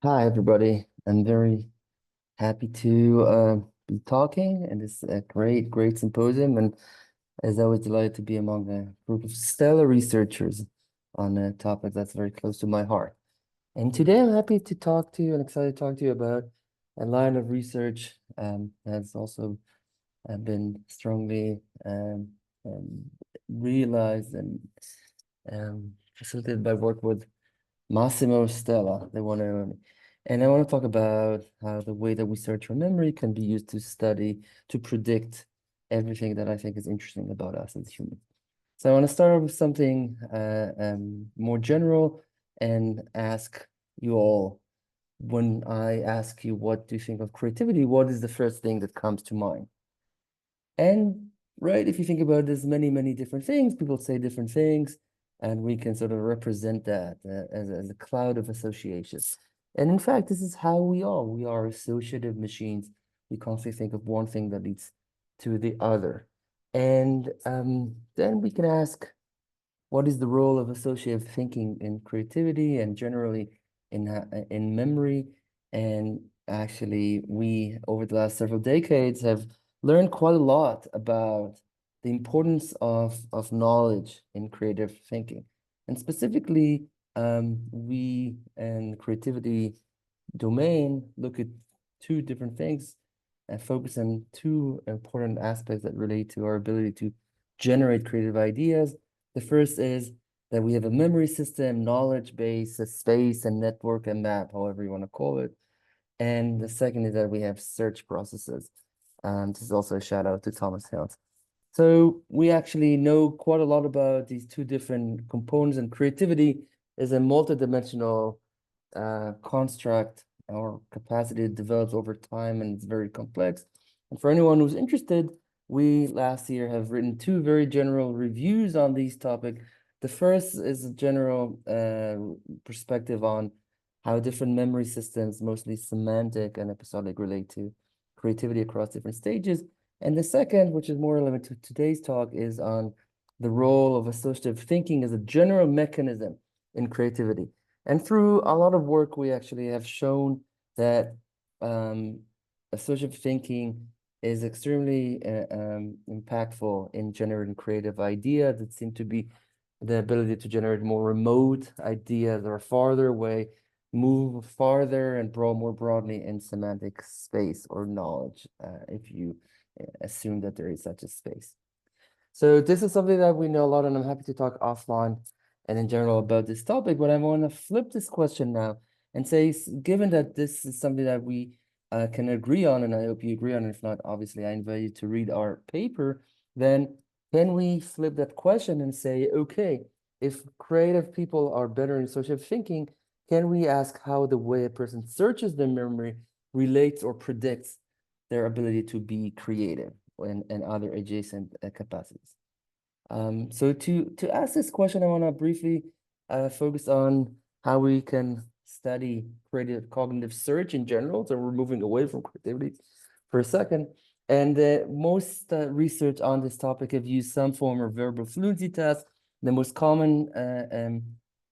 Hi, everybody. I'm very happy to be talking and this great symposium. And as always, delighted to be among a group of stellar researchers on a topic that's very close to my heart. And today I'm happy to talk to you and excited to talk to you about a line of research that's also been strongly um, realized and facilitated by work with Massimo Stella, the one and only. And I want to talk about how the way that we search for memory can be used to study, to predict everything that I think is interesting about us as humans. So I want to start with something more general and ask you all, when I ask you, what do you think of creativity? What is the first thing that comes to mind? And right, if you think about it, there's many different things. People say different things, and we can sort of represent that as a cloud of associations. And in fact, this is how we are. We are associative machines. We constantly think of one thing that leads to the other. And then we can ask, what is the role of associative thinking in creativity and generally in memory? And actually, we, over the last several decades, have learned quite a lot about the importance of knowledge in creative thinking. And specifically, we in creativity domain look at two different things and focus on two important aspects that relate to our ability to generate creative ideas. The first is that we have a memory system, knowledge base, a space, and network and map, however you want to call it. And the second is that we have search processes. This is also a shout out to Thomas Hills. So we actually know quite a lot about these two different components, and creativity is a multidimensional construct or capacity that develops over time, and it's very complex. And for anyone who's interested, we last year have written two very general reviews on these topics. The first is a general perspective on how different memory systems, mostly semantic and episodic, relate to creativity across different stages. And the second, which is more relevant to today's talk, is on the role of associative thinking as a general mechanism in creativity. And through a lot of work, we actually have shown that associative thinking is extremely impactful in generating creative ideas that seem to be the ability to generate more remote ideas or farther away, move farther and grow more broadly in semantic space or knowledge, if you assume that there is such a space. So this is something that we know a lot, and I'm happy to talk offline and in general about this topic. But I want to flip this question now and say, given that this is something that we can agree on, and I hope you agree on, if not, obviously, I invite you to read our paper, then can we flip that question and say, okay, if creative people are better in associative thinking, can we ask how the way a person searches their memory relates or predicts their ability to be creative and other adjacent capacities? So to ask this question, I want to briefly focus on how we can study creative cognitive search in general. So we're moving away from creativity for a second. And most research on this topic have used some form of verbal fluency test. The most common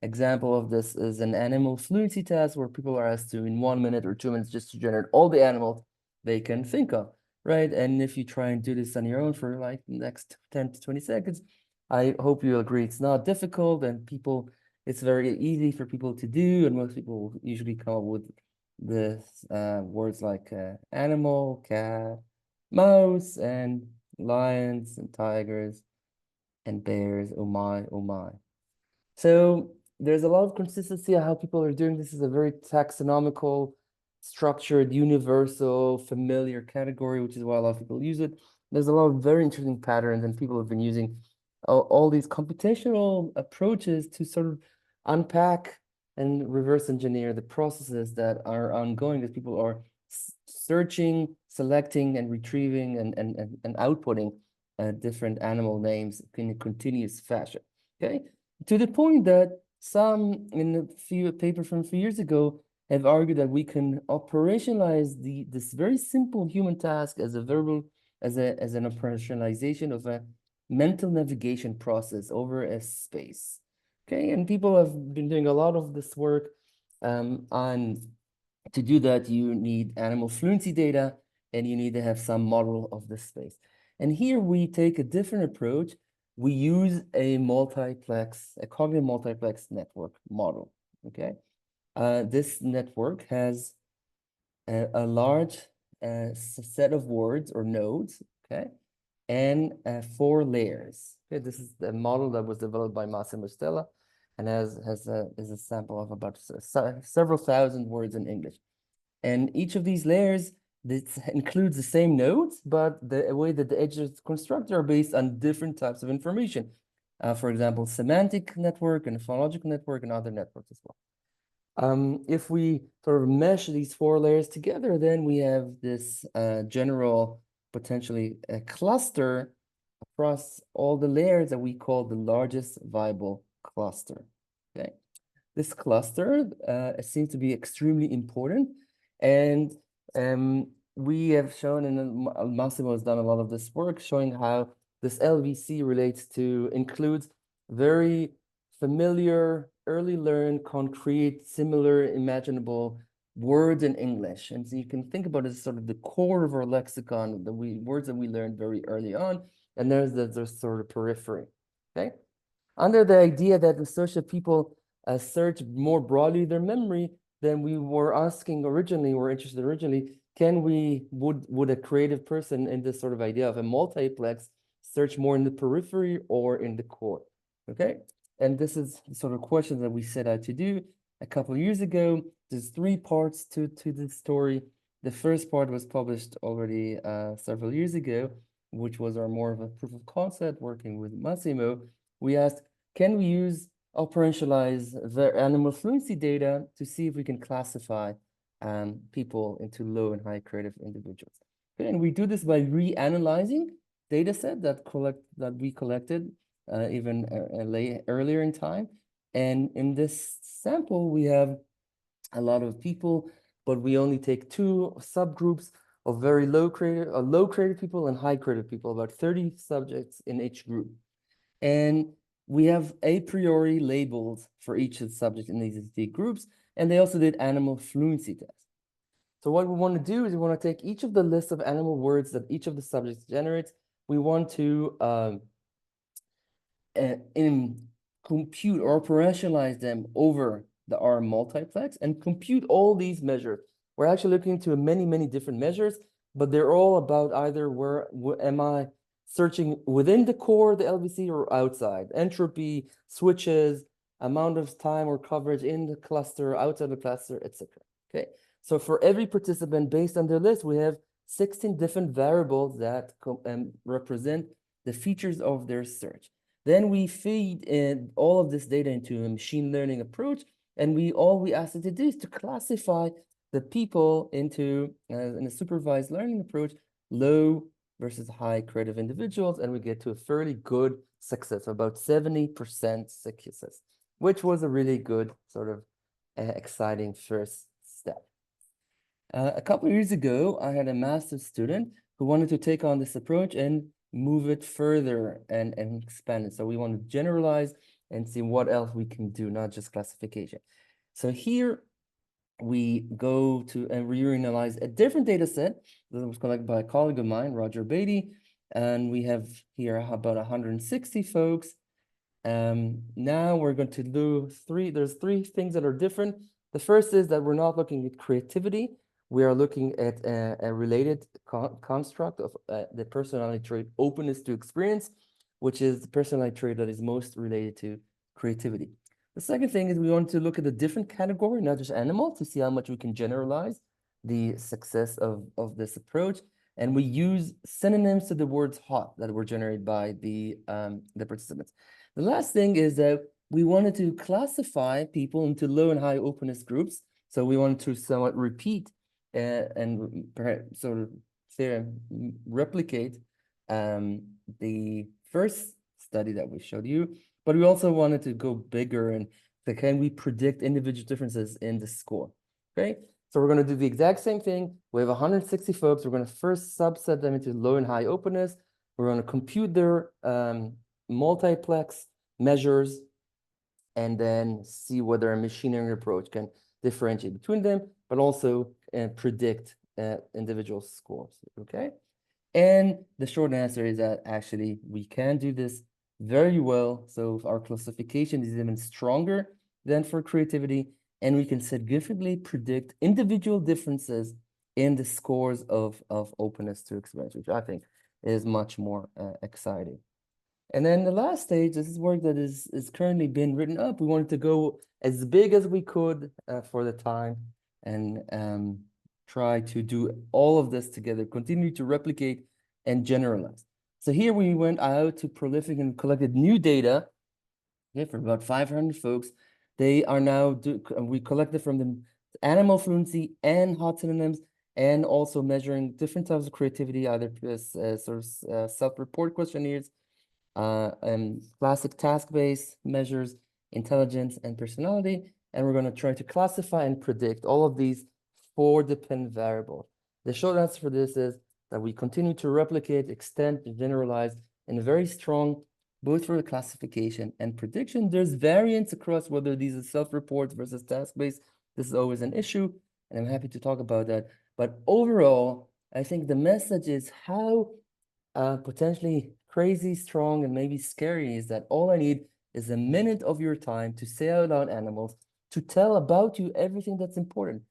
example of this is an animal fluency test, where people are asked to, in 1 minute or 2 minutes, just to generate all the animals they can think of, right? And if you try and do this on your own for like the next 10 to 20 seconds, I hope you'll agree it's not difficult, and it's very easy for people to do, and most people usually come up with the words like animal, cat, mouse, and lions, and tigers, and bears, oh my, oh my. So there's a lot of consistency on how people are doing this. Is a very taxonomical, structured, universal, familiar category, which is why a lot of people use it. There's a lot of very interesting patterns, and people have been using all these computational approaches to sort of unpack and reverse engineer the processes that are ongoing, as people are searching, selecting, and retrieving and outputting different animal names in a continuous fashion. Okay, to the point that some in a paper from a few years ago have argued that we can operationalize this very simple human task as an operationalization of a mental navigation process over a space. Okay, and people have been doing a lot of this work on To do that, you need animal fluency data, and you need to have some model of the space. And here we take a different approach. We use a cognitive multiplex network model, okay? This network has a large set of words or nodes, okay? And 4 layers. Okay, this is the model that was developed by Massimo Stella and is a sample of about several thousand words in English. And each of these layers, this includes the same nodes, but the way that the edges constructed are based on different types of information. For example, semantic network and phonological network and other networks as well. If we sort of mesh these 4 layers together, then we have this general, potentially a cluster across all the layers that we call the largest viable cluster. Okay. This cluster seems to be extremely important, and we have shown, and Massimo has done a lot of this work, showing how this LVC includes very familiar, early learned, concrete, similar, imaginable words in English. And so you can think about it as sort of the core of our lexicon, words that we learned very early on, and there's the sort of periphery, okay? Under the idea that the social people search more broadly their memory than we were asking originally, were interested originally, would a creative person in this sort of idea of a multiplex search more in the periphery or in the core, okay? And this is the sort of question that we set out to do a couple of years ago. There's 3 parts to this story. The first part was published already several years ago, which was our more of a proof of concept working with Massimo. We asked, can we use operationalize the animal fluency data to see if we can classify people into low and high creative individuals? Okay, and we do this by reanalyzing data set that we collected even earlier in time. And in this sample, we have a lot of people, but we only take 2 subgroups of very low creative people and high creative people, about 30 subjects in each group. And we have a priori labels for each of the subjects in these groups, and they also did animal fluency tests. So what we want to do is we want to take each of the lists of animal words that each of the subjects generates. We want to compute or operationalize them over the R multiplex and compute all these measures. We're actually looking into many different measures, but they're all about either where am I searching within the core, the LVC, or outside. Entropy, switches, amount of time or coverage in the cluster, outside the cluster, etc. Okay, so for every participant, based on their list, we have 16 different variables that represent the features of their search. Then we feed in all of this data into a machine learning approach, and all we ask it to do is to classify the people into, in a supervised learning approach, low versus high creative individuals, and we get to a fairly good success, about 70% success, which was a really good sort of exciting first step. A couple of years ago, I had a master's student who wanted to take on this approach and move it further and expand it. So we want to generalize and see what else we can do, not just classification. So here we go to and reanalyze a different data set that was collected by a colleague of mine, Roger Beatty, and we have here about 160 folks. Now we're going to do there's 3 things that are different. The first is that we're not looking at creativity. We are looking at a related construct of the personality trait openness to experience, which is the personality trait that is most related to creativity. The second thing is we want to look at a different category, not just animal, to see how much we can generalize the success of this approach. And we use synonyms to the words hot that were generated by the participants. The last thing is that we wanted to classify people into low and high openness groups. So we wanted to somewhat repeat and perhaps sort of replicate the first study that we showed you, but we also wanted to go bigger and say, can we predict individual differences in the score? Okay, so we're going to do the exact same thing. We have 160 folks. We're going to first subset them into low and high openness. We're going to compute their multiplex measures and then see whether a machine learning approach can differentiate between them. but also predict individual scores, okay? And the short answer is that actually we can do this very well. So our classification is even stronger than for creativity, and we can significantly predict individual differences in the scores of openness to experience, which I think is much more exciting. And then the last stage, this is work that is currently being written up. We wanted to go as big as we could for the time and try to do all of this together, continue to replicate and generalize. So here we went out to Prolific and collected new data, okay, for about 500 folks. They are now, we collected from them animal fluency and hot synonyms, and also measuring different types of creativity, either self-report questionnaires, classic task-based measures, intelligence and personality, and we're going to try to classify and predict all of these 4 dependent variables. The short answer for this is that we continue to replicate, extend, and generalize in a very strong, both for the classification and prediction. There's variance across whether these are self-reports versus task-based. This is always an issue, and I'm happy to talk about that. But overall, I think the message is how potentially crazy, strong, and maybe scary is that all I need is a minute of your time to say out loud animals, to tell about you everything that's important.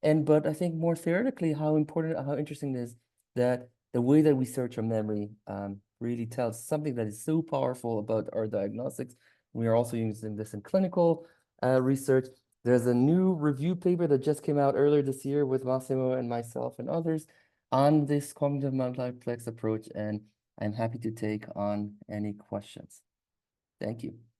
But I think more theoretically, how interesting it is that the way that we search our memory really tells something that is so powerful about our diagnostics. We are also using this in clinical research. There's a new review paper that just came out earlier this year with Massimo and myself and others on this cognitive multiplex approach, and I'm happy to take on any questions. Thank you.